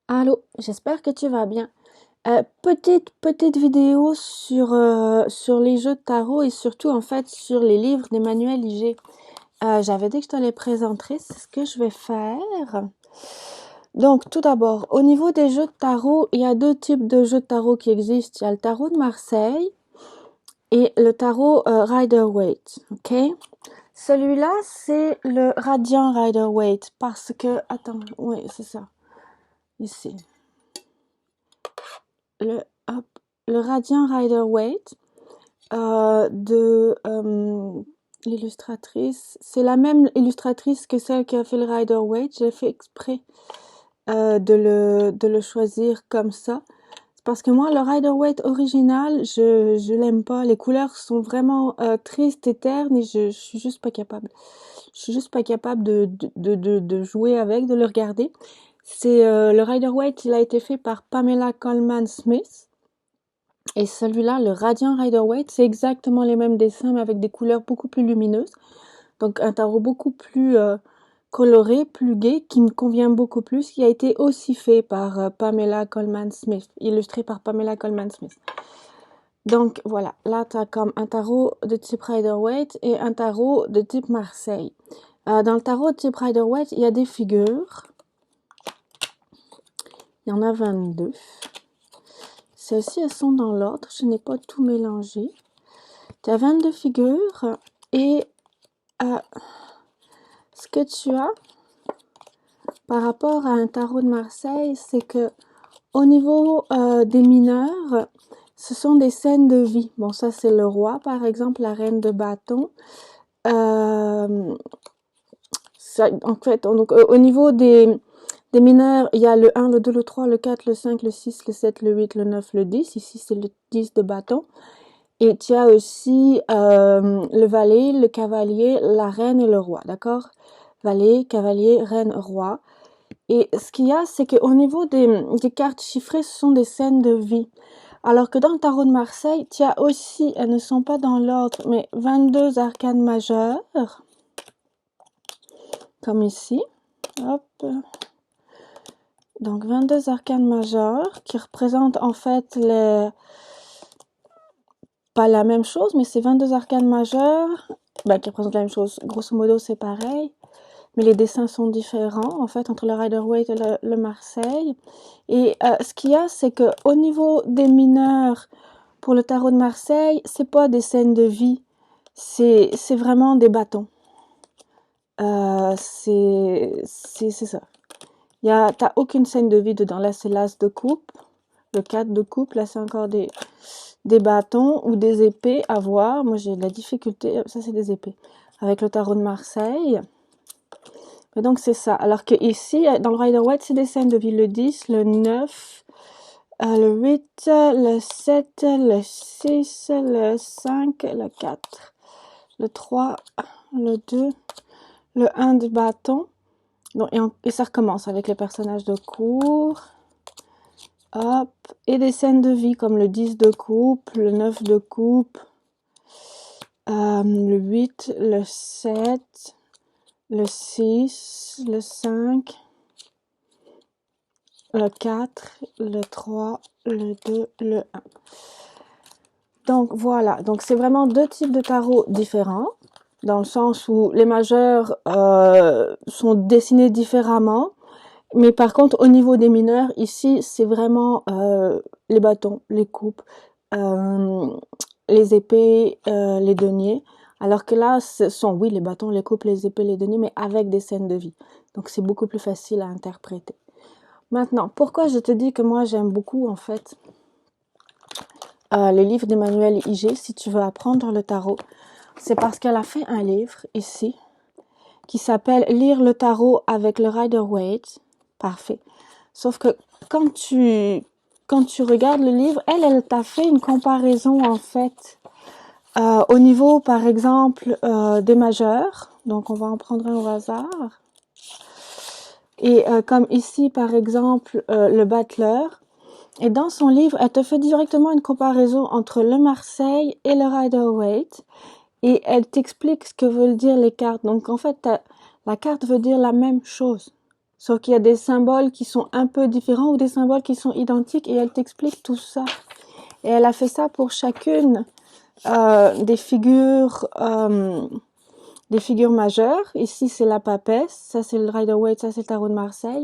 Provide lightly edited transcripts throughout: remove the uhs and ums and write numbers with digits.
Allô, j'espère que tu vas bien. Petite vidéo sur les jeux de tarot et surtout en fait sur les livres d'Emmanuel Iger. J'avais dit que je te les présenterais, c'est ce que je vais faire. Donc tout d'abord, au niveau des jeux de tarot, il y a deux types de jeux de tarot qui existent. Il y a le tarot de Marseille et le tarot Rider-Waite, ok? Celui-là, c'est le Radiant Rider-Waite parce que, attends, oui, c'est ça, ici. Le, hop, le Radiant Rider-Waite de l'illustratrice. C'est la même illustratrice que celle qui a fait le Rider-Waite. J'ai fait exprès de le choisir comme ça. Parce que moi, le Rider-Waite original, je l'aime pas. Les couleurs sont vraiment tristes et ternes et je suis juste pas capable. Je suis juste pas capable de jouer avec, de le regarder. C'est le Rider-Waite, il a été fait par Pamela Coleman Smith. Et celui-là, le Radiant Rider-Waite, c'est exactement les mêmes dessins, mais avec des couleurs beaucoup plus lumineuses. Donc un tarot beaucoup plus coloré, plus gai, qui me convient beaucoup plus, qui a été aussi fait par Pamela Coleman Smith, illustré par Pamela Coleman Smith. Donc voilà, là tu as comme un tarot de type Rider-Waite et un tarot de type Marseille. Dans le tarot de type Rider-Waite, il y a des figures. Il y en a 22. Celles-ci, elles sont dans l'ordre, je n'ai pas tout mélangé. Tu as 22 figures et ce que tu as par rapport à un tarot de Marseille, c'est que au niveau des mineurs, ce sont des scènes de vie. Bon, ça c'est le roi, par exemple, la reine de bâton. En fait, donc, au niveau des mineurs, il y a le 1, le 2, le 3, le 4, le 5, le 6, le 7, le 8, le 9, le 10. Ici, c'est le 10 de bâton. Et tu as aussi le valet, le cavalier, la reine et le roi, d'accord? Valet, cavalier, reine, roi. Et ce qu'il y a, c'est qu'au niveau des cartes chiffrées, ce sont des scènes de vie. Alors que dans le tarot de Marseille, tu as aussi, elles ne sont pas dans l'ordre, mais 22 arcanes majeures, comme ici. Hop. Donc 22 arcanes majeures qui représentent en fait pas la même chose, mais c'est 22 arcanes majeures, qui représentent la même chose. Grosso modo, c'est pareil. Mais les dessins sont différents, en fait, entre le Rider-Waite et le Marseille. Et ce qu'il y a, c'est que au niveau des mineurs, pour le tarot de Marseille, c'est pas des scènes de vie, c'est vraiment des bâtons. C'est ça. T'as aucune scène de vie dedans. Là, c'est l'as de coupe, le 4 de coupe. Là, c'est encore des bâtons ou des épées à voir. Moi, j'ai de la difficulté. Ça, c'est des épées. Avec le tarot de Marseille. Et donc, c'est ça. Alors que ici, dans le Rider-Waite, c'est des scènes de vie. Le 10, le 9, le 8, le 7, le 6, le 5, le 4, le 3, le 2, le 1 de bâton. Donc, et ça recommence avec les personnages de cour. Hop. Et des scènes de vie comme le 10 de coupe, le 9 de coupe, le 8, le 7, le 6, le 5, le 4, le 3, le 2, le 1. Donc voilà, donc c'est vraiment deux types de tarots différents, dans le sens où les majeurs sont dessinés différemment, mais par contre au niveau des mineurs, ici c'est vraiment les bâtons, les coupes, les épées, les deniers, alors que là ce sont, oui, les bâtons, les coupes, les épées, les deniers, mais avec des scènes de vie. Donc c'est beaucoup plus facile à interpréter. Maintenant, pourquoi je te dis que moi j'aime beaucoup en fait les livres d'Emmanuel Iger, si tu veux apprendre le tarot, c'est parce qu'elle a fait un livre ici qui s'appelle Lire le tarot avec le Rider-Waite. Parfait. Sauf que quand tu regardes le livre, elle t'a fait une comparaison en fait au niveau par exemple des majeurs. Donc on va en prendre un au hasard. Et comme ici par exemple le battleur. Et dans son livre, elle te fait directement une comparaison entre le Marseille et le Rider-Waite. Et elle t'explique ce que veulent dire les cartes. Donc en fait, la carte veut dire la même chose. Sauf qu'il y a des symboles qui sont un peu différents ou des symboles qui sont identiques et elle t'explique tout ça. Et elle a fait ça pour chacune des figures majeures. Ici, c'est la papesse, ça c'est le Rider-Waite, ça c'est le tarot de Marseille.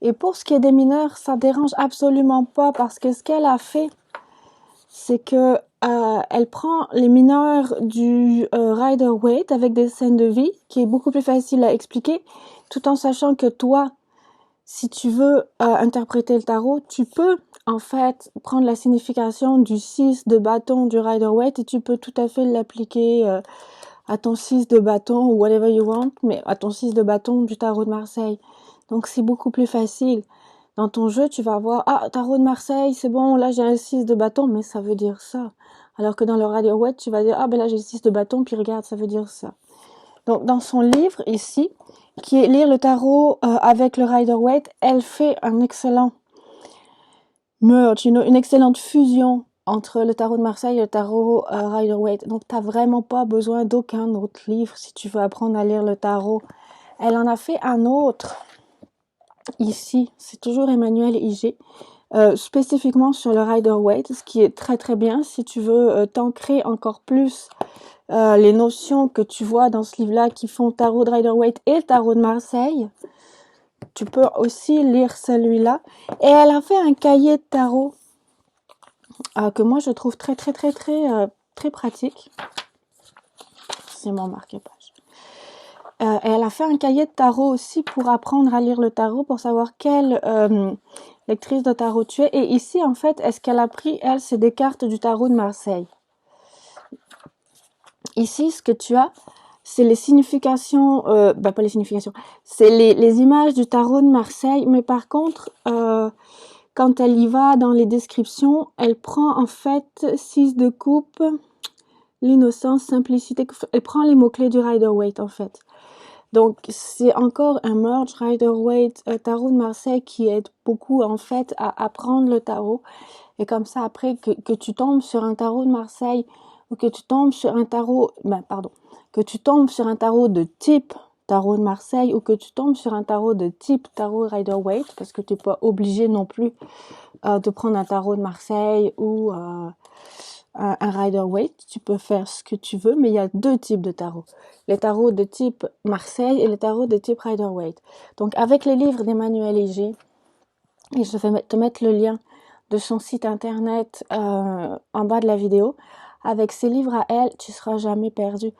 Et pour ce qui est des mineurs, ça dérange absolument pas parce que ce qu'elle a fait, c'est que elle prend les mineurs du Rider-Waite avec des scènes de vie, qui est beaucoup plus facile à expliquer, tout en sachant que toi, si tu veux interpréter le tarot, tu peux en fait prendre la signification du 6 de bâton du Rider-Waite et tu peux tout à fait l'appliquer à ton 6 de bâton ou whatever you want, mais à ton 6 de bâton du tarot de Marseille. Donc c'est beaucoup plus facile. Dans ton jeu, tu vas voir, ah, tarot de Marseille, c'est bon, là j'ai un 6 de bâton, mais ça veut dire ça. Alors que dans le Rider-Waite, tu vas dire, ah ben là j'ai le 6 de bâton, puis regarde, ça veut dire ça. Donc dans son livre ici, qui est Lire le tarot avec le Rider-Waite, elle fait un excellent merge, une excellente fusion entre le tarot de Marseille et le tarot Rider-Waite. Donc t'as vraiment pas besoin d'aucun autre livre si tu veux apprendre à lire le tarot. Elle en a fait un autre ici, c'est toujours Emmanuel Iger, spécifiquement sur le Rider-Waite, ce qui est très très bien si tu veux t'ancrer encore plus les notions que tu vois dans ce livre-là qui font tarot de Rider-Waite et tarot de Marseille. Tu peux aussi lire celui-là. Et elle a fait un cahier de tarot que moi je trouve très pratique. C'est mon marque-page. Et elle a fait un cahier de tarot aussi pour apprendre à lire le tarot, pour savoir quelle lectrice de tarot tu es. Et ici, en fait, ce qu'elle a pris, elle, c'est des cartes du tarot de Marseille. Ici, ce que tu as, c'est les significations, pas les significations, c'est les images du tarot de Marseille, mais par contre, quand elle y va dans les descriptions, elle prend en fait 6 de coupe, l'innocence, simplicité, elle prend les mots-clés du Rider-Waite en fait. Donc c'est encore un merge Rider-Waite tarot de Marseille qui aide beaucoup en fait à apprendre le tarot. Et comme ça après que tu tombes sur un tarot de Marseille ou que tu tombes sur un tarot, que tu tombes sur un tarot de type tarot de Marseille ou que tu tombes sur un tarot de type tarot Rider-Waite, parce que tu n'es pas obligé non plus de prendre un tarot de Marseille ou un Rider-Waite, tu peux faire ce que tu veux, mais il y a 2 types de tarots. Les tarots de type Marseille et les tarots de type Rider-Waite. Donc avec les livres d'Emmanuel Iger, et je vais te mettre le lien de son site internet en bas de la vidéo, avec ces livres à elle, tu seras jamais perdu.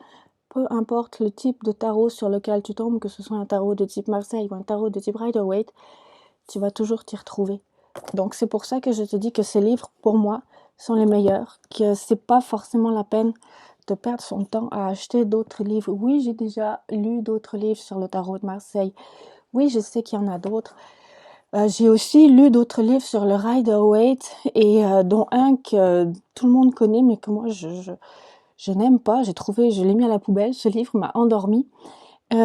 Peu importe le type de tarot sur lequel tu tombes, que ce soit un tarot de type Marseille ou un tarot de type Rider-Waite, tu vas toujours t'y retrouver. Donc c'est pour ça que je te dis que ces livres, pour moi, sont les meilleurs, que c'est pas forcément la peine de perdre son temps à acheter d'autres livres. Oui, j'ai déjà lu d'autres livres sur le tarot de Marseille. Oui, je sais qu'il y en a d'autres. J'ai aussi lu d'autres livres sur le Rider-Waite et dont un que tout le monde connaît mais que moi je n'aime pas. Je l'ai mis à la poubelle. Ce livre m'a endormi.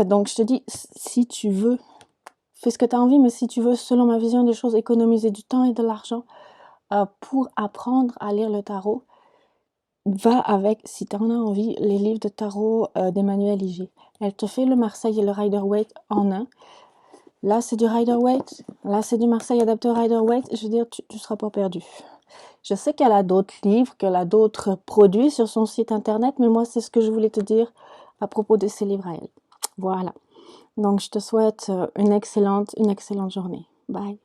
Donc je te dis, si tu veux, fais ce que tu as envie, mais si tu veux, selon ma vision des choses, économiser du temps et de l'argent pour apprendre à lire le tarot, va avec, si tu en as envie, les livres de tarot d'Emmanuel Iger. Elle te fait le Marseille et le Rider-Waite en un. Là, c'est du Rider-Waite. Là, c'est du Marseille adapté au Rider-Waite. Je veux dire, tu seras pas perdu. Je sais qu'elle a d'autres livres, qu'elle a d'autres produits sur son site internet, mais moi, c'est ce que je voulais te dire à propos de ces livres à elle. Voilà. Donc, je te souhaite une excellente journée. Bye.